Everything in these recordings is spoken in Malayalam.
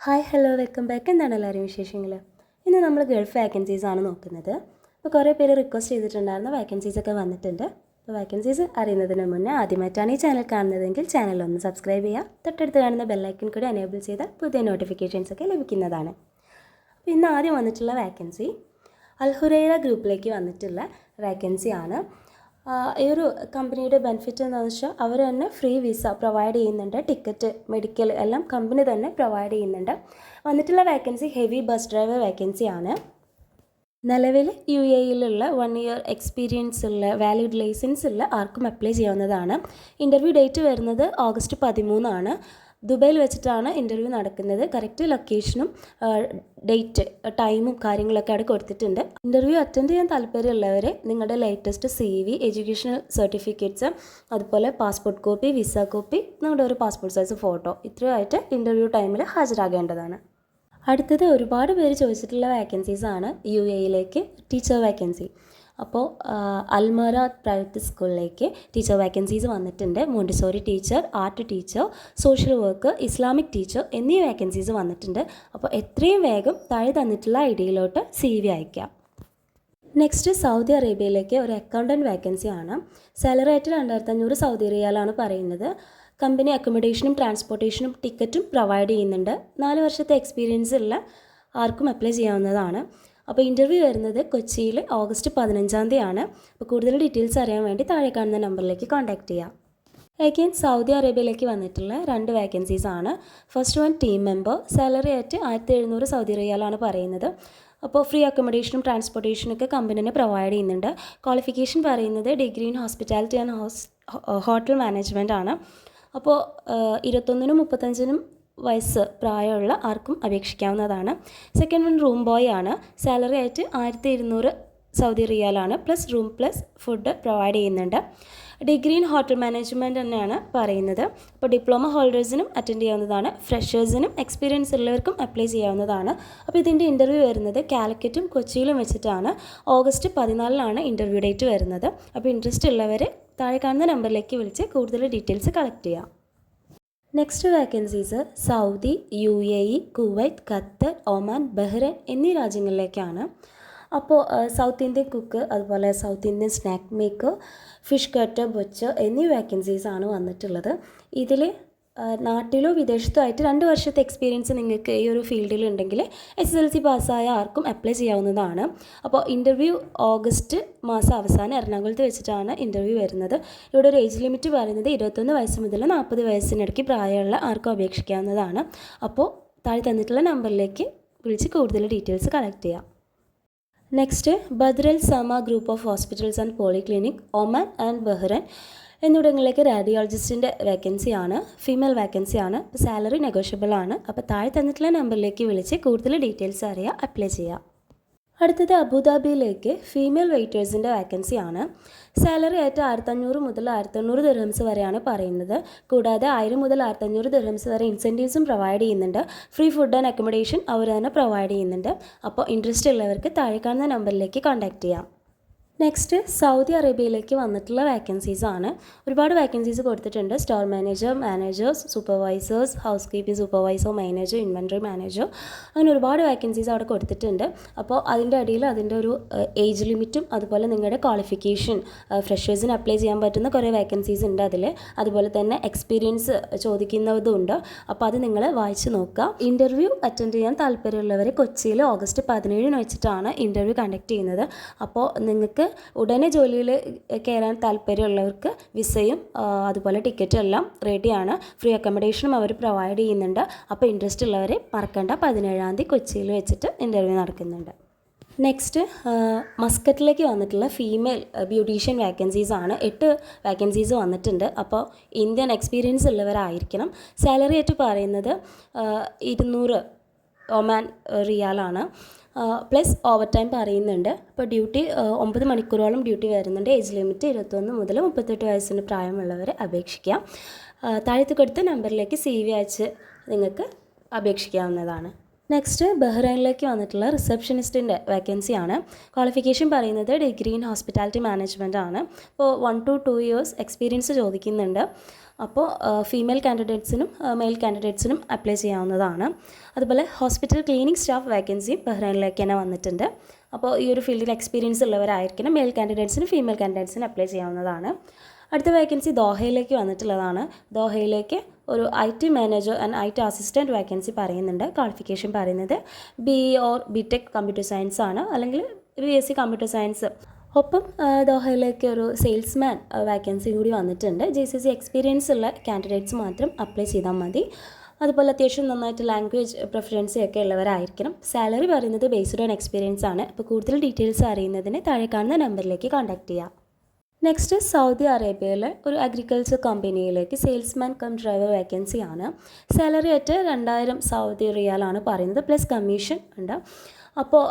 Hi hello welcome back. എന്താണ് എല്ലാവരും വിശേഷങ്ങൾ? ഇന്ന് നമ്മൾ ഗൾഫ് വാക്കൻസീസ് ആണ് നോക്കുന്നത്. അപ്പോൾ കുറേ പേര് റിക്വസ്റ്റ് ചെയ്തിട്ടുണ്ടായിരുന്ന വാക്കൻസീസൊക്കെ വന്നിട്ടുണ്ട്. അപ്പോൾ വാക്കൻസീസ് അറിയുന്നതിന് മുന്നേ ആദ്യമായിട്ടാണ് ഈ ചാനൽ കാണുന്നതെങ്കിൽ ചാനലൊന്ന് സബ്സ്ക്രൈബ് ചെയ്യുക. തൊട്ടടുത്ത് കാണുന്ന ബെല്ലൈക്കൺ കൂടി എനേബിൾ ചെയ്താൽ പുതിയ നോട്ടിഫിക്കേഷൻസൊക്കെ ലഭിക്കുന്നതാണ്. അപ്പോൾ ഇന്ന് ആദ്യം വന്നിട്ടുള്ള വാക്കൻസി അൽ ഹുറൈറ ഗ്രൂപ്പിലേക്ക് വന്നിട്ടുള്ള വാക്കൻസിയാണ്. ഈ ഒരു കമ്പനിയുടെ ബെനിഫിറ്റ് എന്താണെന്ന് വെച്ചാൽ അവർ തന്നെ ഫ്രീ വിസ പ്രൊവൈഡ് ചെയ്യുന്നുണ്ട്. ടിക്കറ്റ്, മെഡിക്കൽ എല്ലാം കമ്പനി തന്നെ പ്രൊവൈഡ് ചെയ്യുന്നുണ്ട്. വന്നിട്ടുള്ള വേക്കൻസി ഹെവി ബസ് ഡ്രൈവർ വേക്കൻസിയാണ്. നിലവിൽ UAE 1 ഇയർ എക്സ്പീരിയൻസ് ഉള്ള വാലിഡ് ലൈസൻസ് ഉള്ള ആർക്കും അപ്ലൈ ചെയ്യാവുന്നതാണ്. ഇൻ്റർവ്യൂ ഡേറ്റ് വരുന്നത് ഓഗസ്റ്റ് 13 ദുബൈയിൽ വെച്ചിട്ടാണ് ഇൻ്റർവ്യൂ നടക്കുന്നത്. കറക്റ്റ് ലൊക്കേഷനും ഡേറ്റ്, ടൈമും കാര്യങ്ങളൊക്കെ അവിടെ കൊടുത്തിട്ടുണ്ട്. ഇൻ്റർവ്യൂ അറ്റൻഡ് ചെയ്യാൻ താല്പര്യമുള്ളവർ നിങ്ങളുടെ ലേറ്റസ്റ്റ് CV, എഡ്യൂക്കേഷണൽ സർട്ടിഫിക്കറ്റ്സ്, അതുപോലെ പാസ്പോർട്ട് കോപ്പി, വിസ കോപ്പി, നിങ്ങളുടെ ഒരു പാസ്പോർട്ട് സൈസ് ഫോട്ടോ ഇത്രയുമായിട്ട് ഇൻ്റർവ്യൂ ടൈമിൽ ഹാജരാകേണ്ടതാണ്. അടുത്തത് ഒരുപാട് പേര് ചോദിച്ചിട്ടുള്ള വാക്കൻസീസാണ് UAE ടീച്ചർ വാക്കൻസി. അപ്പോൾ അൽമറ പ്രൈവറ്റ് സ്കൂളിലേക്ക് ടീച്ചർ വാക്കൻസീസ് വന്നിട്ടുണ്ട്. Montessori teacher, art teacher, social work, Islamic teacher എന്നീ വാക്കൻസീസ് വന്നിട്ടുണ്ട്. അപ്പോൾ എത്രയും വേഗം താഴെ തന്നിട്ടുള്ള ഐഡിയിലോട്ട് CV അയക്കാം. നെക്സ്റ്റ് സൗദി അറേബ്യയിലേക്ക് ഒരു അക്കൗണ്ടൻറ്റ് വാക്കൻസിയാണ്. സാലറി ആയിട്ട് 2500 സൗദി റിയാലാണ് പറയുന്നത്. കമ്പനി അക്കോമഡേഷനും ട്രാൻസ്പോർട്ടേഷനും ടിക്കറ്റും പ്രൊവൈഡ് ചെയ്യുന്നുണ്ട്. 4 വർഷത്തെ എക്സ്പീരിയൻസ് ഉള്ള ആർക്കും അപ്ലൈ ചെയ്യാവുന്നതാണ്. അപ്പോൾ ഇൻ്റർവ്യൂ വരുന്നത് കൊച്ചിയിൽ ഓഗസ്റ്റ് 15 അപ്പോൾ കൂടുതൽ ഡീറ്റെയിൽസ് അറിയാൻ വേണ്ടി താഴെ കാണുന്ന നമ്പറിലേക്ക് കോൺടാക്റ്റ് ചെയ്യാം. അഗെയിൻ സൗദി അറേബ്യയിലേക്ക് വന്നിട്ടുള്ള 2 വാക്കൻസീസാണ്. First one team member. Salary ആയിട്ട് 1700 സൗദി റിയാലാണ് പറയുന്നത്. അപ്പോൾ ഫ്രീ അക്കോമഡേഷനും ട്രാൻസ്പോർട്ടേഷനൊക്കെ കമ്പനി തന്നെ പ്രൊവൈഡ് ചെയ്യുന്നുണ്ട്. ക്വാളിഫിക്കേഷൻ പറയുന്നത് degree in hospitality and hotel management ആണ്. അപ്പോൾ 21-നും 35-നും വയസ്സ് പ്രായമുള്ള ആർക്കും അപേക്ഷിക്കാവുന്നതാണ്. സെക്കൻഡ് വൺ റൂം ബോയ് ആണ്. സാലറി ആയിട്ട് 1200 സൗദി റിയാലാണ്. Plus room plus food provide ചെയ്യുന്നുണ്ട്. ഡിഗ്രി ഇൻ ഹോട്ടൽ മാനേജ്മെൻറ്റ് തന്നെയാണ് പറയുന്നത്. അപ്പോൾ ഡിപ്ലോമ ഹോൾഡേഴ്സിനും അറ്റൻഡ് ചെയ്യാവുന്നതാണ്. ഫ്രഷേഴ്സിനും എക്സ്പീരിയൻസ് ഉള്ളവർക്കും അപ്ലൈ ചെയ്യാവുന്നതാണ്. അപ്പോൾ ഇതിൻ്റെ ഇൻ്റർവ്യൂ വരുന്നത് കാലിക്കറ്റും കൊച്ചിയിലും വെച്ചിട്ടാണ്. ഓഗസ്റ്റ് 14 ഇൻ്റർവ്യൂ ഡേറ്റ് വരുന്നത്. അപ്പോൾ ഇൻട്രസ്റ്റ് ഉള്ളവർ താഴെ കാണുന്ന നമ്പറിലേക്ക് വിളിച്ച് കൂടുതൽ ഡീറ്റെയിൽസ് കളക്ട് ചെയ്യാം. Next vacancies Saudi, UAE, Kuwait, Qatar, Oman, Bahrain എന്നീ രാജ്യങ്ങളിലേക്കാണ്. അപ്പോൾ സൗത്ത് ഇന്ത്യൻ കുക്ക്, അതുപോലെ South Indian snack maker, fish cutter, butcher എന്നീ വാക്കൻസീസാണ് വന്നിട്ടുള്ളത്. ഇതിൽ നാട്ടിലോ വിദേശത്തോ ആയിട്ട് 2 വർഷത്തെ എക്സ്പീരിയൻസ് നിങ്ങൾക്ക് ഈ ഒരു ഫീൽഡിൽ ഉണ്ടെങ്കിൽ SSLC പാസ്സായ ആർക്കും അപ്ലൈ ചെയ്യാവുന്നതാണ്. അപ്പോൾ ഇൻ്റർവ്യൂ ഓഗസ്റ്റ് മാസം അവസാനം എറണാകുളത്ത് വെച്ചിട്ടാണ് ഇൻ്റർവ്യൂ വരുന്നത്. ഇവിടെ ഒരു ഏജ് ലിമിറ്റ് പറയുന്നത് 21 വയസ്സ് മുതൽ 40 വയസ്സിനിടയ്ക്ക് പ്രായമുള്ള ആർക്കും അപേക്ഷിക്കാവുന്നതാണ്. അപ്പോൾ താഴെ തന്നിട്ടുള്ള നമ്പറിലേക്ക് വിളിച്ച് കൂടുതൽ ഡീറ്റെയിൽസ് കളക്ട് ചെയ്യാം. നെക്സ്റ്റ് ബദ്രൽ സമ group of hospitals and polyclinic, Oman and Bahrain എന്നിവിടങ്ങളിലേക്ക് റേഡിയോളജിസ്റ്റിൻ്റെ വേക്കൻസിയാണ്. ഫീമെയിൽ വേക്കൻസിയാണ്. സാലറി നെഗോഷ്യബിൾ ആണ്. അപ്പോൾ താഴെ തന്നിട്ടുള്ള നമ്പറിലേക്ക് വിളിച്ച് കൂടുതൽ ഡീറ്റെയിൽസ് അറിയാം, അപ്ലൈ ചെയ്യാം. അടുത്തത് അബുദാബിയിലേക്ക് ഫീമെയിൽ വെയിറ്റേഴ്സിൻ്റെ വേക്കൻസിയാണ്. സാലറി ആയിട്ട് 1500 മുതൽ 1800 ദിർഹംസ് വരെയാണ് പറയുന്നത്. കൂടാതെ 1000 മുതൽ 1500 ദിർഹംസ് വരെ ഇൻസെൻറ്റീവ്സും പ്രൊവൈഡ് ചെയ്യുന്നുണ്ട്. ഫ്രീ ഫുഡ് ആൻഡ് അക്കോമഡേഷൻ അവർ തന്നെ പ്രൊവൈഡ് ചെയ്യുന്നുണ്ട്. അപ്പോൾ ഇൻട്രസ്റ്റ് ഉള്ളവർക്ക് താഴെ കാണുന്ന നമ്പറിലേക്ക് കോൺടാക്റ്റ് ചെയ്യാം. നെക്സ്റ്റ് സൗദി അറേബ്യയിലേക്ക് വന്നിട്ടുള്ള വാക്കൻസീസാണ്. ഒരുപാട് വാക്കൻസീസ് കൊടുത്തിട്ടുണ്ട്. Store manager, managers, supervisors, house keeping supervisor, manager, inventory manager, അങ്ങനെ ഒരുപാട് വാക്കൻസീസ് അവിടെ കൊടുത്തിട്ടുണ്ട്. അപ്പോൾ അതിൻ്റെ അടിയിൽ അതിൻ്റെ ഒരു ഏജ് ലിമിറ്റും അതുപോലെ നിങ്ങളുടെ ക്വാളിഫിക്കേഷൻ, ഫ്രഷേഴ്സിന് അപ്ലൈ ചെയ്യാൻ പറ്റുന്ന കുറേ വാക്കൻസീസ് ഉണ്ട് അതിൽ. അതുപോലെ തന്നെ എക്സ്പീരിയൻസ് ചോദിക്കുന്നതും ഉണ്ട്. അപ്പോൾ അത് നിങ്ങൾ വായിച്ച് നോക്കുക. ഇൻ്റർവ്യൂ അറ്റൻഡ് ചെയ്യാൻ താല്പര്യമുള്ളവർ കൊച്ചിയിൽ ഓഗസ്റ്റ് 17 വെച്ചിട്ടാണ് ഇൻ്റർവ്യൂ കണ്ടക്ട് ചെയ്യുന്നത്. അപ്പോൾ നിങ്ങൾക്ക് ഉടനെ ജോലിയിൽ കയറാൻ താല്പര്യമുള്ളവർക്ക് വിസയും അതുപോലെ ടിക്കറ്റും എല്ലാം റെഡിയാണ്. ഫ്രീ അക്കോമഡേഷനും അവർ പ്രൊവൈഡ് ചെയ്യുന്നുണ്ട്. അപ്പോൾ ഇൻട്രസ്റ്റ് ഉള്ളവർ മറക്കണ്ട, 17 കൊച്ചിയിൽ വെച്ചിട്ട് ഇൻ്റർവ്യൂ നടക്കുന്നുണ്ട്. നെക്സ്റ്റ് മസ്കറ്റിലേക്ക് വന്നിട്ടുള്ള ഫീമെയിൽ ബ്യൂട്ടീഷ്യൻ വാക്കൻസീസാണ്. 8 വാക്കൻസീസ് വന്നിട്ടുണ്ട്. അപ്പോൾ ഇന്ത്യൻ എക്സ്പീരിയൻസ് ഉള്ളവരായിരിക്കണം. സാലറി ആയിട്ട് പറയുന്നത് 200 ഒമാൻ റിയാലാണ്. പ്ലസ് ഓവർ ടൈം പറയുന്നുണ്ട്. അപ്പോൾ ഡ്യൂട്ടി 9 മണിക്കൂറോളം ഡ്യൂട്ടി വരുന്നുണ്ട്. ഏജ് ലിമിറ്റ് 21 മുതൽ 38 വയസ്സിന് പ്രായമുള്ളവരെ അപേക്ഷിക്കാം. താഴത്ത് കൊടുത്ത നമ്പറിലേക്ക് CV അയച്ച് നിങ്ങൾക്ക് അപേക്ഷിക്കാവുന്നതാണ്. നെക്സ്റ്റ് ബഹ്റൈനിലേക്ക് വന്നിട്ടുള്ള റിസപ്ഷനിസ്റ്റിൻ്റെ വേക്കൻസിയാണ്. ക്വാളിഫിക്കേഷൻ പറയുന്നത് ഡിഗ്രി ഇൻ ഹോസ്പിറ്റാലിറ്റി മാനേജ്മെൻ്റ് ആണ്. അപ്പോൾ 1 to 2 years എക്സ്പീരിയൻസ് ചോദിക്കുന്നുണ്ട്. അപ്പോൾ ഫീമെയിൽ കാൻഡിഡേറ്റ്സിനും മെയിൽ കാൻഡിഡേറ്റ്സിനും അപ്ലൈ ചെയ്യാവുന്നതാണ്. അതുപോലെ ഹോസ്പിറ്റൽ ക്ലീനിങ് സ്റ്റാഫ് വേക്കൻസിയും ബഹ്റൈനിലേക്ക് തന്നെ വന്നിട്ടുണ്ട്. അപ്പോൾ ഈ ഒരു ഫീൽഡിൽ എക്സ്പീരിയൻസ് ഉള്ളവരായിരിക്കണം മെയിൽ കാൻഡിഡേറ്റ്സിനും ഫീമെയിൽ കാൻഡിഡേറ്റ്സിനും അപ്ലൈ ചെയ്യാവുന്നതാണ്. അടുത്ത വേക്കൻസി ദോഹയിലേക്ക് വന്നിട്ടുള്ളതാണ്. ദോഹയിലേക്ക് ഒരു IT manager and IT assistant vacancy പറയുന്നുണ്ട്. ക്വാളിഫിക്കേഷൻ പറയുന്നത് BE or BTech computer science ആണ്, അല്ലെങ്കിൽ BSc കമ്പ്യൂട്ടർ സയൻസ്. ഒപ്പം ദോഹയിലേക്ക് ഒരു സെയിൽസ്മാൻ വേക്കൻസി കൂടി വന്നിട്ടുണ്ട്. GCC എക്സ്പീരിയൻസ് ഉള്ള കാൻഡിഡേറ്റ്സ് മാത്രം അപ്ലൈ ചെയ്താൽ മതി. അതുപോലെ അത്യാവശ്യം നന്നായിട്ട് ലാംഗ്വേജ് പ്രിഫറൻസി ഒക്കെ ഉള്ളവരായിരിക്കണം. സാലറി പറയുന്നത് ബേസ്ഡ് ഓൺ എക്സ്പീരിയൻസ് ആണ്. അപ്പോൾ കൂടുതൽ ഡീറ്റെയിൽസ് അറിയുന്നതിന് താഴെ കാണുന്ന നമ്പറിലേക്ക് കോൺടാക്റ്റ് ചെയ്യാം. നെക്സ്റ്റ് സൗദി അറേബ്യയിലെ ഒരു അഗ്രികൾച്ചർ കമ്പനിയിലേക്ക് സെയിൽസ്മാൻ കം ഡ്രൈവർ വേക്കൻസി ആണ്. സാലറി ആയിട്ട് 2000 സൗദി റിയാലാണ് പറയുന്നത്, പ്ലസ് കമ്മീഷൻ ഉണ്ട്. അപ്പോൾ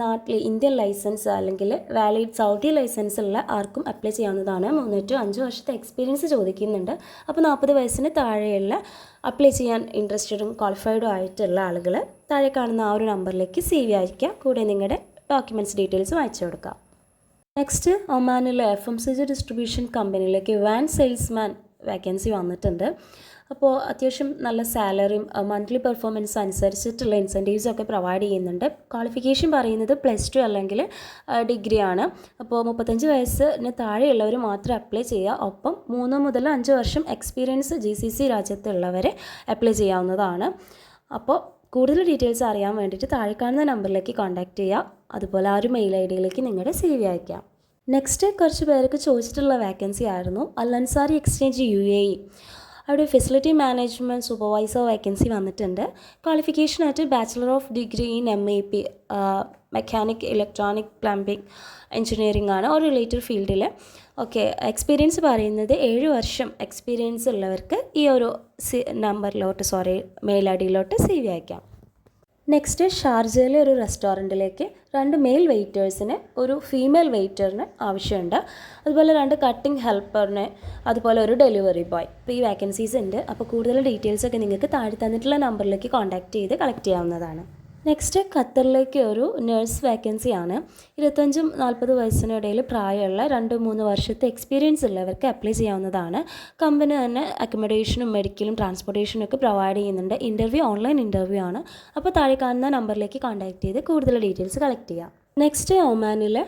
നാട്ടിൽ ഇന്ത്യൻ ലൈസൻസ് അല്ലെങ്കിൽ വാലിഡ് സൗദി ലൈസൻസ് ഉള്ള ആർക്കും അപ്ലൈ ചെയ്യാവുന്നതാണ്. 3 to 5 വർഷത്തെ എക്സ്പീരിയൻസ് ചോദിക്കുന്നുണ്ട്. അപ്പോൾ 40 വയസ്സിന് താഴെയുള്ള അപ്ലൈ ചെയ്യാൻ ഇൻട്രസ്റ്റഡും ക്വാളിഫൈഡും ആയിട്ടുള്ള ആളുകൾ താഴെ കാണുന്ന ആ ഒരു നമ്പറിലേക്ക് CV അയയ്ക്കുക. കൂടെ നിങ്ങളുടെ ഡോക്യുമെൻറ്റ്സ് ഡീറ്റെയിൽസും അയച്ചു കൊടുക്കുക. നെക്സ്റ്റ് ഒമാനിലെ FMCG ഡിസ്ട്രിബ്യൂഷൻ കമ്പനിയിലേക്ക് വാൻ സെയിൽസ്മാൻ വേക്കൻസി വന്നിട്ടുണ്ട്. അപ്പോൾ അത്യാവശ്യം നല്ല സാലറിയും മന്ത്ലി പെർഫോമൻസ് അനുസരിച്ചിട്ടുള്ള ഇൻസെൻറ്റീവ്സും ഒക്കെ പ്രൊവൈഡ് ചെയ്യുന്നുണ്ട്. ക്വാളിഫിക്കേഷൻ പറയുന്നത് +2 അല്ലെങ്കിൽ ഡിഗ്രി ആണ്. അപ്പോൾ 35 വയസ്സിന് താഴെയുള്ളവർ മാത്രം അപ്ലൈ ചെയ്യുക. ഒപ്പം 3 മുതൽ 5 വർഷം എക്സ്പീരിയൻസ് GCC രാജ്യത്തുള്ളവരെ അപ്ലൈ ചെയ്യാവുന്നതാണ്. അപ്പോൾ കൂടുതൽ ഡീറ്റെയിൽസ് അറിയാൻ വേണ്ടിയിട്ട് താഴെ കാണുന്ന നമ്പറിലേക്ക് കോൺടാക്റ്റ് ചെയ്യുക. അതുപോലെ ആ ഒരു മെയിൽ ID നിങ്ങളുടെ CV അയയ്ക്കാം. നെക്സ്റ്റ് കുറച്ച് പേർക്ക് ചോദിച്ചിട്ടുള്ള വേക്കൻസി ആയിരുന്നു അൽ അൻസാരി എക്സ്ചേഞ്ച് UAE. അവിടെ ഫെസിലിറ്റി മാനേജ്മെൻറ്റ് സൂപ്പർവൈസർ വേക്കൻസി വന്നിട്ടുണ്ട്. ക്വാളിഫിക്കേഷനായിട്ട് bachelor of degree in MEP mechanic electronic plumbing engineering ആണ്, ഒരു റിലേറ്റഡ് ഫീൽഡിൽ. ഓക്കെ, എക്സ്പീരിയൻസ് പറയുന്നത് 7 വർഷം എക്സ്പീരിയൻസ് ഉള്ളവർക്ക് ഈ ഒരു മെയിൽ IDയിലോട്ട് CV അയക്കാം. നെക്സ്റ്റ് ഷാർജയിലെ ഒരു റെസ്റ്റോറൻറ്റിലേക്ക് 2 മെയിൽ വെയിറ്റേഴ്സിന് ഒരു ഫീമെയിൽ വെയിറ്ററിന് ആവശ്യമുണ്ട്. അതുപോലെ 2 കട്ടിംഗ് ഹെൽപ്പറിന്, അതുപോലെ ഒരു ഡെലിവറി ബോയ്. ഇപ്പോൾ ഈ വേക്കൻസീസ് ഉണ്ട്. അപ്പോൾ കൂടുതൽ ഡീറ്റെയിൽസൊക്കെ നിങ്ങൾക്ക് താഴെ തന്നിട്ടുള്ള നമ്പറിലേക്ക് കോൺടാക്റ്റ് ചെയ്ത് കളക്ട് ചെയ്യാവുന്നതാണ്. നെക്സ്റ്റ് ഖത്തറിലേക്ക് ഒരു നഴ്സ് വേക്കൻസിയാണ്. 25-40 വയസ്സിനിടയിൽ പ്രായമുള്ള 2-3 വർഷത്തെ എക്സ്പീരിയൻസ് ഉള്ളവർക്ക് അപ്ലൈ ചെയ്യാവുന്നതാണ്. കമ്പനി തന്നെ അക്കോമഡേഷനും മെഡിക്കലും ട്രാൻസ്പോർട്ടേഷനും ഒക്കെ പ്രൊവൈഡ് ചെയ്യുന്നുണ്ട്. ഓൺലൈൻ ഇൻ്റർവ്യൂ ആണ്. അപ്പോൾ താഴെ കാണുന്ന നമ്പറിലേക്ക് കോൺടാക്ട് ചെയ്ത് കൂടുതൽ ഡീറ്റെയിൽസ് കളക്ട് ചെയ്യാം. നെക്സ്റ്റ് ഒമാനിലെ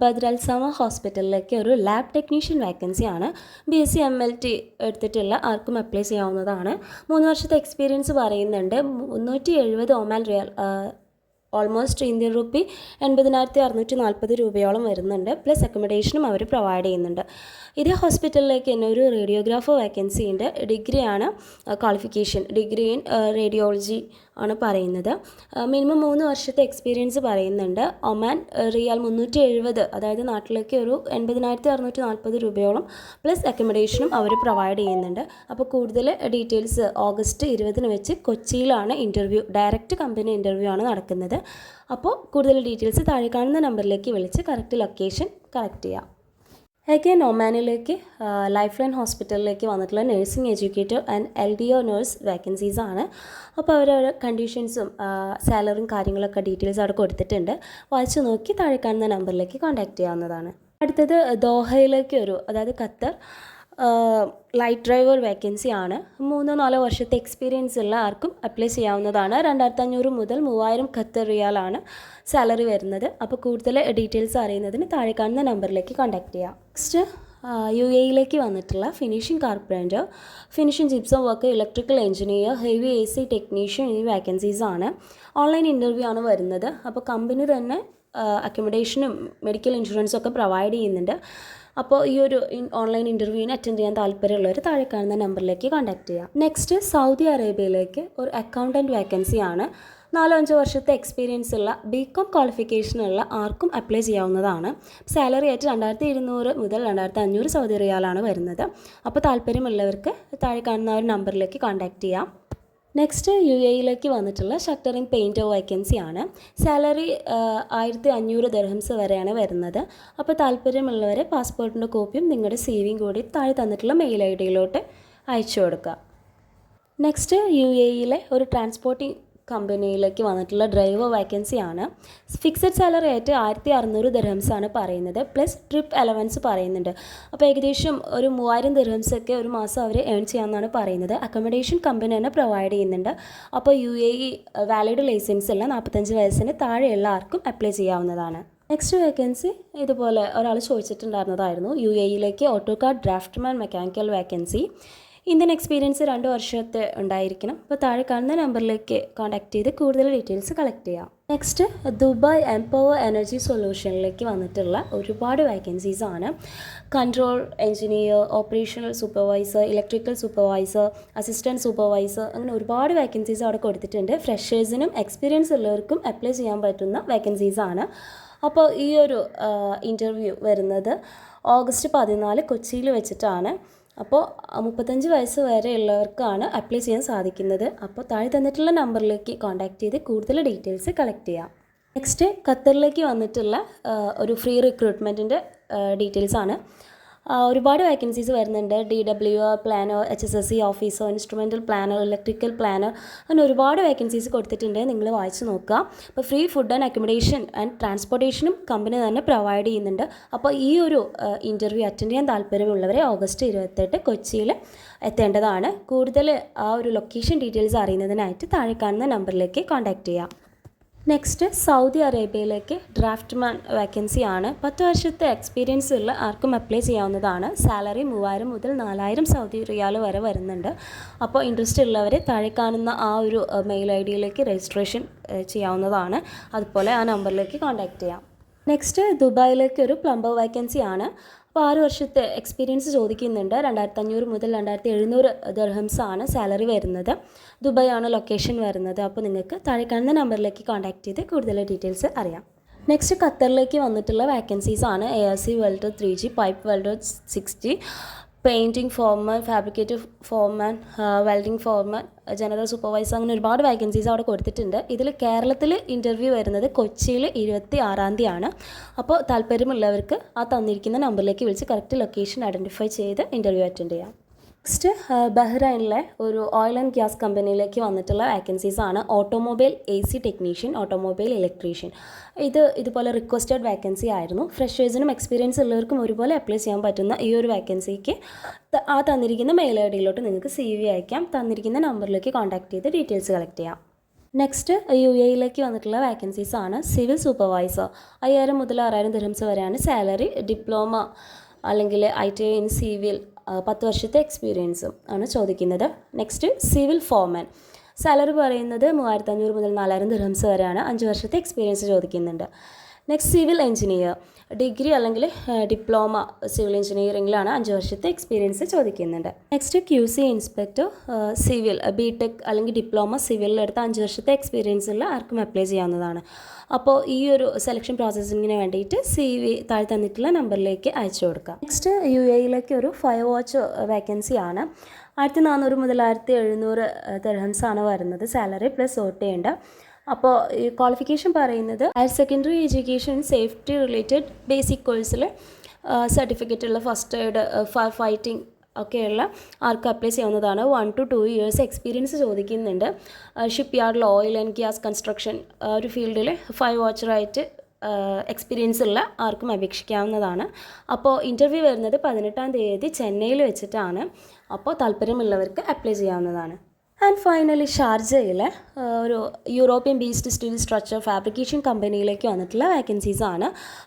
ബദ്ർ അൽ സമ ഹോസ്പിറ്റലിലേക്ക് ഒരു ലാബ് ടെക്നീഷ്യൻ വേക്കൻസിയാണ്. BSc MLT എടുത്തിട്ടുള്ള ആർക്കും അപ്ലൈ ചെയ്യാവുന്നതാണ്. 3 വർഷത്തെ എക്സ്പീരിയൻസ് പറയുന്നുണ്ട്. 370 ഒമാൻ റിയാൽ, ഓൾമോസ്റ്റ് ഇന്ത്യൻ റുപ്പി 80,640 രൂപയോളം വരുന്നുണ്ട്. പ്ലസ് അക്കോമഡേഷനും അവർ പ്രൊവൈഡ് ചെയ്യുന്നുണ്ട്. ഇതേ ഹോസ്പിറ്റലിലേക്ക് തന്നെ ഒരു റേഡിയോഗ്രാഫർ വേക്കൻസി ഉണ്ട്. ഡിഗ്രിയാണ് ക്വാളിഫിക്കേഷൻ, ഡിഗ്രി ഇൻ റേഡിയോളജി ആണ് പറയുന്നത്. മിനിമം 3 വർഷത്തെ എക്സ്പീരിയൻസ് പറയുന്നുണ്ട്. ഒമാൻ റിയാൽ 370, അതായത് നാട്ടിലേക്ക് ഒരു 80,640 രൂപയോളം, പ്ലസ് അക്കോമഡേഷനും അവർ പ്രൊവൈഡ് ചെയ്യുന്നുണ്ട്. അപ്പോൾ കൂടുതൽ ഡീറ്റെയിൽസ് August 20 വെച്ച് കൊച്ചിയിലാണ് ഇൻ്റർവ്യൂ, ഡയറക്റ്റ് കമ്പനി ഇൻ്റർവ്യൂ ആണ് നടക്കുന്നത്. അപ്പോൾ കൂടുതൽ ഡീറ്റെയിൽസ് താഴെ കാണുന്ന നമ്പറിലേക്ക് വിളിച്ച് കറക്റ്റ് ലൊക്കേഷൻ കളക്ട് ചെയ്യാം. അഗൈൻ ഒമാനിലേക്ക് ലൈഫ് ലൈൻ ഹോസ്പിറ്റലിലേക്ക് വന്നിട്ടുള്ള nursing educator and LDO nurse vacancies ആണ്. അപ്പോൾ അവരുടെ കണ്ടീഷൻസും സാലറിയും കാര്യങ്ങളൊക്കെ ഡീറ്റെയിൽസ് അവിടെ കൊടുത്തിട്ടുണ്ട്. വായിച്ചു നോക്കി താഴെ കാണുന്ന നമ്പറിലേക്ക് കോൺടാക്റ്റ് ചെയ്യാവുന്നതാണ്. അടുത്തത് ദോഹയിലേക്ക് അതായത് ഖത്തർ ലൈറ്റ് ഡ്രൈവർ വേക്കൻസി ആണ്. 3-4 വർഷത്തെ എക്സ്പീരിയൻസ് ഉള്ള ആർക്കും അപ്ലൈ ചെയ്യാവുന്നതാണ്. 2500 മുതൽ 3000 ഖത്തർ റിയാലാണ് സാലറി വരുന്നത്. അപ്പോൾ കൂടുതൽ ഡീറ്റെയിൽസ് അറിയുന്നതിന് താഴെ കാണുന്ന നമ്പറിലേക്ക് കോൺടാക്റ്റ് ചെയ്യാം. നെക്സ്റ്റ് UAEയിലേക്ക് വന്നിട്ടുള്ള finishing carpenter, finishing gypsum work, electrical engineer, heavy AC technician എന്നീ വേക്കൻസീസ് ആണ്. ഓൺലൈൻ ഇൻ്റർവ്യൂ ആണ് വരുന്നത്. അപ്പോൾ കമ്പനി തന്നെ അക്കോമഡേഷനും മെഡിക്കൽ ഇൻഷുറൻസും ഒക്കെ പ്രൊവൈഡ് ചെയ്യുന്നുണ്ട്. അപ്പോൾ ഈ ഒരു ഓൺലൈൻ ഇൻ്റർവ്യൂവിന് അറ്റൻഡ് ചെയ്യാൻ താല്പര്യമുള്ളവർ താഴെ കാണുന്ന നമ്പറിലേക്ക് കോൺടാക്ട് ചെയ്യാം. നെക്സ്റ്റ് സൗദി അറേബ്യയിലേക്ക് ഒരു അക്കൗണ്ടൻറ്റ് വേക്കൻസിയാണ്. 4-5 വർഷത്തെ എക്സ്പീരിയൻസ് ഉള്ള BCom ക്വാളിഫിക്കേഷനുള്ള ആർക്കും അപ്ലൈ ചെയ്യാവുന്നതാണ്. സാലറി ആയിട്ട് 2200 മുതൽ 2500 സൗദി റിയാലാണ് വരുന്നത്. അപ്പോൾ താല്പര്യമുള്ളവർക്ക് താഴെ കാണുന്ന ഒരു നമ്പറിലേക്ക് കോൺടാക്ട് ചെയ്യാം. നെക്സ്റ്റ് UAEയിലേക്ക് വന്നിട്ടുള്ള ഷട്ടറിംഗ് പെയിൻറ്റർ വേക്കൻസിയാണ്. സാലറി 1500 ദിർഹംസ് വരെയാണ് വരുന്നത്. അപ്പോൾ താല്പര്യമുള്ളവരെ പാസ്പോർട്ടിൻ്റെ കോപ്പിയും നിങ്ങളുടെ CVയും കൂടി താഴെ തന്നിട്ടുള്ള മെയിൽ IDയിലോട്ട് അയച്ചു കൊടുക്കുക. നെക്സ്റ്റ് UAEയിലെ ഒരു ട്രാൻസ്പോർട്ടിംഗ് കമ്പനിയിലേക്ക് വന്നിട്ടുള്ള ഡ്രൈവർ വേക്കൻസിയാണ്. ഫിക്സഡ് സാലറി ആയിട്ട് 1600 ദിർഹംസാണ് പറയുന്നത്, പ്ലസ് ട്രിപ്പ് അലവൻസ് പറയുന്നുണ്ട്. അപ്പോൾ ഏകദേശം ഒരു 3000 ദിർഹംസൊക്കെ ഒരു മാസം അവർ ഏൺ ചെയ്യാമെന്നാണ് പറയുന്നത്. അക്കോമഡേഷൻ കമ്പനി തന്നെ പ്രൊവൈഡ് ചെയ്യുന്നുണ്ട്. അപ്പോൾ UAE വാലിഡ് ലൈസൻസ് ഉള്ള 45 വയസ്സിന് താഴെയുള്ള ആർക്കും അപ്ലൈ ചെയ്യാവുന്നതാണ്. നെക്സ്റ്റ് വേക്കൻസി ഇതുപോലെ ഒരാൾ ചോദിച്ചിട്ടുണ്ടായിരുന്നതായിരുന്നു. UAEയിലേക്ക് AutoCAD draftsman mechanical vacancy. Indian experience 2 വർഷത്തെ ഉണ്ടായിരിക്കണം. അപ്പോൾ താഴെ കാണുന്ന നമ്പറിലേക്ക് കോൺടാക്ട് ചെയ്ത് കൂടുതൽ ഡീറ്റെയിൽസ് കളക്ട് ചെയ്യാം. നെക്സ്റ്റ് ദുബായ് എംപവർ എനർജി സൊല്യൂഷനിലേക്ക് വന്നിട്ടുള്ള ഒരുപാട് വേക്കൻസീസ് ആണ്. Control engineer, operational supervisor, electrical supervisor, assistant supervisor, അങ്ങനെ ഒരുപാട് വേക്കൻസീസ് അവിടെ കൊടുത്തിട്ടുണ്ട്. ഫ്രഷേഴ്സിനും എക്സ്പീരിയൻസ് ഉള്ളവർക്കും അപ്ലൈ ചെയ്യാൻ പറ്റുന്ന വേക്കൻസീസ് ആണ്. അപ്പോൾ ഈ ഒരു ഇൻ്റർവ്യൂ വരുന്നത് ഓഗസ്റ്റ് 14 കൊച്ചിയിൽ വെച്ചിട്ടാണ്. അപ്പോൾ 35 വയസ്സ് വരെയുള്ളവർക്കാണ് അപ്ലൈ ചെയ്യാൻ സാധിക്കുന്നത്. അപ്പോൾ താഴെ തന്നിട്ടുള്ള നമ്പറിലേക്ക് കോൺടാക്ട് ചെയ്ത് കൂടുതൽ ഡീറ്റെയിൽസ് കളക്ട് ചെയ്യാം. നെക്സ്റ്റ് ഖത്തറിലേക്ക് വന്നിട്ടുള്ള ഒരു ഫ്രീ റിക്രൂട്ട്മെൻറ്റിൻ്റെ ഡീറ്റെയിൽസാണ്. ഒരുപാട് വേക്കൻസീസ് വരുന്നുണ്ട്. DWR planner, HSSC officer, instrumental planner, electrical planner, അങ്ങനെ ഒരുപാട് വേക്കൻസീസ് കൊടുത്തിട്ടുണ്ട്. നിങ്ങൾ വായിച്ച് നോക്കുക. അപ്പോൾ free food and accommodation and ട്രാൻസ്പോർട്ടേഷനും കമ്പനി തന്നെ പ്രൊവൈഡ് ചെയ്യുന്നുണ്ട്. അപ്പോൾ ഈ ഒരു ഇൻ്റർവ്യൂ അറ്റൻഡ് ചെയ്യാൻ താല്പര്യമുള്ളവരെ ഓഗസ്റ്റ് 28 കൊച്ചിയിൽ എത്തേണ്ടതാണ്. കൂടുതൽ ആ ഒരു ലൊക്കേഷൻ ഡീറ്റെയിൽസ് അറിയുന്നതിനായിട്ട് താഴെ കാണുന്ന നമ്പറിലേക്ക് കോൺടാക്ട് ചെയ്യാം. നെക്സ്റ്റ് സൗദി അറേബ്യയിലേക്ക് ഡ്രാഫ്റ്റ്മാൻ വേക്കൻസി ആണ്. 10 വർഷത്തെ എക്സ്പീരിയൻസ് ഉള്ള ആർക്കും അപ്ലൈ ചെയ്യാവുന്നതാണ്. സാലറി 3000 മുതൽ 4000 സൗദി റിയാൽ വരെ വരുന്നുണ്ട്. അപ്പോൾ ഇൻട്രസ്റ്റ് ഉള്ളവർ താഴെ കാണുന്ന ആ ഒരു മെയിൽ IDയിലേക്ക് രജിസ്ട്രേഷൻ ചെയ്യാവുന്നതാണ്. അതുപോലെ ആ നമ്പറിലേക്ക് കോൺടാക്റ്റ് ചെയ്യാം. നെക്സ്റ്റ് ദുബായിലേക്ക് ഒരു പ്ലംബർ വേക്കൻസി ആണ്. അപ്പോൾ 6 വർഷത്തെ എക്സ്പീരിയൻസ് ചോദിക്കുന്നുണ്ട്. 2500 മുതൽ 2700 ദിർഹംസാണ് സാലറി വരുന്നത്. ദുബായ് ആണ് ലൊക്കേഷൻ വരുന്നത്. അപ്പോൾ നിങ്ങൾക്ക് താഴെ കാണുന്ന നമ്പറിലേക്ക് കോൺടാക്ട് ചെയ്ത് കൂടുതൽ ഡീറ്റെയിൽസ് അറിയാം. നെക്സ്റ്റ് ഖത്തറിലേക്ക് വന്നിട്ടുള്ള വേക്കൻസീസ് ആണ്. ARC welder 3G, pipe welder 6G, painting foreman, fabrication foreman, welding foreman, general supervisor, അങ്ങനെ ഒരുപാട് വേക്കൻസീസ് അവിടെ കൊടുത്തിട്ടുണ്ട്. ഇതിൽ കേരളത്തിൽ ഇൻ്റർവ്യൂ വരുന്നത് കൊച്ചിയിൽ 26-ാം തീയതിയാണ്. അപ്പോൾ താല്പര്യമുള്ളവർക്ക് ആ തന്നിരിക്കുന്ന നമ്പറിലേക്ക് വിളിച്ച് കറക്റ്റ് ലൊക്കേഷൻ ഐഡൻറ്റിഫൈ ചെയ്ത് ഇൻ്റർവ്യൂ അറ്റൻഡ് ചെയ്യാം. നെക്സ്റ്റ് ബഹ്റൈനിലെ ഒരു ഓയിൽ ആൻഡ് ഗ്യാസ് കമ്പനിയിലേക്ക് വന്നിട്ടുള്ള വേക്കൻസീസ് ആണ്. Automobile AC technician, automobile electrician. ഇതുപോലെ റിക്വസ്റ്റഡ് വേക്കൻസി ആയിരുന്നു. ഫ്രഷേഴ്സിനും എക്സ്പീരിയൻസ് ഉള്ളവർക്കും ഒരുപോലെ അപ്ലൈ ചെയ്യാൻ പറ്റുന്ന ഈ ഒരു വേക്കൻസിക്ക് ആ തന്നിരിക്കുന്ന മെയിൽ IDയിലോട്ട് നിങ്ങൾക്ക് CV അയക്കാം. തന്നിരിക്കുന്ന നമ്പറിലേക്ക് കോൺടാക്ട് ചെയ്ത് ഡീറ്റെയിൽസ് കളക്ട് ചെയ്യാം. നെക്സ്റ്റ് UAEയിലേക്ക് വന്നിട്ടുള്ള വേക്കൻസീസ് ആണ്. സിവിൽ സൂപ്പർവൈസർ 5000 മുതൽ 6000 ദിർഹംസ് വരെയാണ് സാലറി. ഡിപ്ലോമ അല്ലെങ്കിൽ ITI ഇൻ സിവിൽ 10 വർഷത്തെ എക്സ്പീരിയൻസും ആണ് ചോദിക്കുന്നത്. നെക്സ്റ്റ് സിവിൽ ഫോർമാൻ, സാലറി പറയുന്നത് 3500 മുതൽ 4000 ദിർഹംസ് വരെയാണ്. 5 വർഷത്തെ എക്സ്പീരിയൻസ് ചോദിക്കുന്നുണ്ട്. നെക്സ്റ്റ് സിവിൽ എഞ്ചിനീയർ, ഡിഗ്രി അല്ലെങ്കിൽ ഡിപ്ലോമ സിവിൽ എഞ്ചിനീയറിംഗിലാണ് 5 വർഷത്തെ എക്സ്പീരിയൻസ് ചോദിക്കുന്നുണ്ട്. Next QC inspector civil, BTech അല്ലെങ്കിൽ ഡിപ്ലോമ സിവിലിലെടുത്ത് 5 വർഷത്തെ എക്സ്പീരിയൻസ് ഉള്ള ആർക്കും അപ്ലൈ ചെയ്യാവുന്നതാണ്. അപ്പോൾ ഈ ഒരു സെലക്ഷൻ പ്രോസസ്സിങ്ങിന് വേണ്ടിയിട്ട് CV താഴെ തന്നിട്ടുള്ള നമ്പറിലേക്ക് അയച്ചു കൊടുക്കാം. നെക്സ്റ്റ് UAEയിലേക്ക് ഒരു ഫയർ വാച്ച് വേക്കൻസി ആണ്. 1400 മുതൽ 1700 ദിർഹംസാണ് വരുന്നത്. സാലറി പ്ലസ് OT ഉണ്ട്. അപ്പോൾ ഈ ക്വാളിഫിക്കേഷൻ പറയുന്നത് higher secondary education safety related basic കോഴ്സിൽ സർട്ടിഫിക്കറ്റ് ഉള്ള ഫസ്റ്റ് എയ്ഡ്, ഫയർ ഫൈറ്റിംഗ് ഒക്കെയുള്ള ആർക്ക് അപ്ലൈ ചെയ്യാവുന്നതാണ്. 1 to 2 ഇയേഴ്സ് എക്സ്പീരിയൻസ് ചോദിക്കുന്നുണ്ട്. ഷിപ്പ് യാർഡിൽ ഓയിൽ ആൻഡ് ഗ്യാസ് കൺസ്ട്രക്ഷൻ ഒരു ഫീൽഡിൽ ഫയർ വാച്ചറായിട്ട് എക്സ്പീരിയൻസ് ഉള്ള ആർക്കും അപേക്ഷിക്കാവുന്നതാണ്. അപ്പോൾ ഇൻ്റർവ്യൂ വരുന്നത് 18-ാം തീയതി ചെന്നൈയിൽ വെച്ചിട്ടാണ്. അപ്പോൾ താല്പര്യമുള്ളവർക്ക് അപ്ലൈ ചെയ്യാവുന്നതാണ്. ആൻഡ് ഫൈനലി ഷാർജയിലെ ഒരു European based steel structure fabrication കമ്പനിയിലേക്ക് വന്നിട്ടുള്ള വേക്കൻസീസ് ആണ്.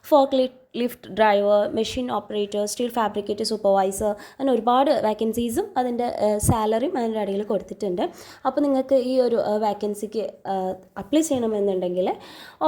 Fork lift driver, machine operator, steel fabricator supervisor, അങ്ങനെ ഒരുപാട് വേക്കൻസീസും അതിൻ്റെ സാലറിയും അതിൻ്റെ ഇടയിൽ കൊടുത്തിട്ടുണ്ട്. അപ്പോൾ നിങ്ങൾക്ക് ഈ ഒരു വേക്കൻസിക്ക് അപ്ലൈ ചെയ്യണമെന്നുണ്ടെങ്കിൽ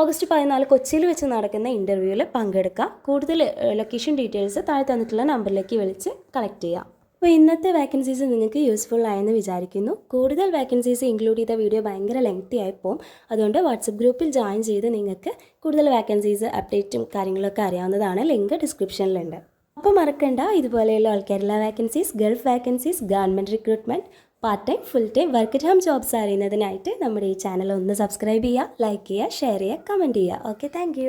ഓഗസ്റ്റ് 14 കൊച്ചിയിൽ വെച്ച് നടക്കുന്ന ഇൻ്റർവ്യൂവിൽ പങ്കെടുക്കുക. കൂടുതൽ ലൊക്കേഷൻ ഡീറ്റെയിൽസ് താഴെ തന്നിട്ടുള്ള നമ്പറിലേക്ക് വിളിച്ച് കളക്ട് ചെയ്യാം. അപ്പോൾ ഇന്നത്തെ വേക്കൻസീസ് നിങ്ങൾക്ക് യൂസ്ഫുൾ ആയെന്ന് വിചാരിക്കുന്നു. കൂടുതൽ വേക്കൻസീസ് ഇൻക്ലൂഡ് ചെയ്ത വീഡിയോ ഭയങ്കര ലെങ്തി ആയിപ്പോവും. അതുകൊണ്ട് വാട്സപ്പ് ഗ്രൂപ്പിൽ ജോയിൻ ചെയ്ത് നിങ്ങൾക്ക് കൂടുതൽ വേക്കൻസീസ് അപ്ഡേറ്റും കാര്യങ്ങളൊക്കെ അറിയാവുന്നതാണ്. ലിങ്ക് ഡിസ്ക്രിപ്ഷനിലുണ്ട്. അപ്പോൾ മറക്കണ്ട, ഇതുപോലെയുള്ള all Kerala vacancies, Gulf vacancies, government recruitment, part time, full time, work at home jobs അറിയുന്നതിനായിട്ട് നമ്മുടെ ഈ ചാനൽ ഒന്ന് സബ്സ്ക്രൈബ് ചെയ്യുക, ലൈക്ക് ചെയ്യുക, ഷെയർ ചെയ്യുക, കമൻറ്റ് ചെയ്യുക. Okay, thank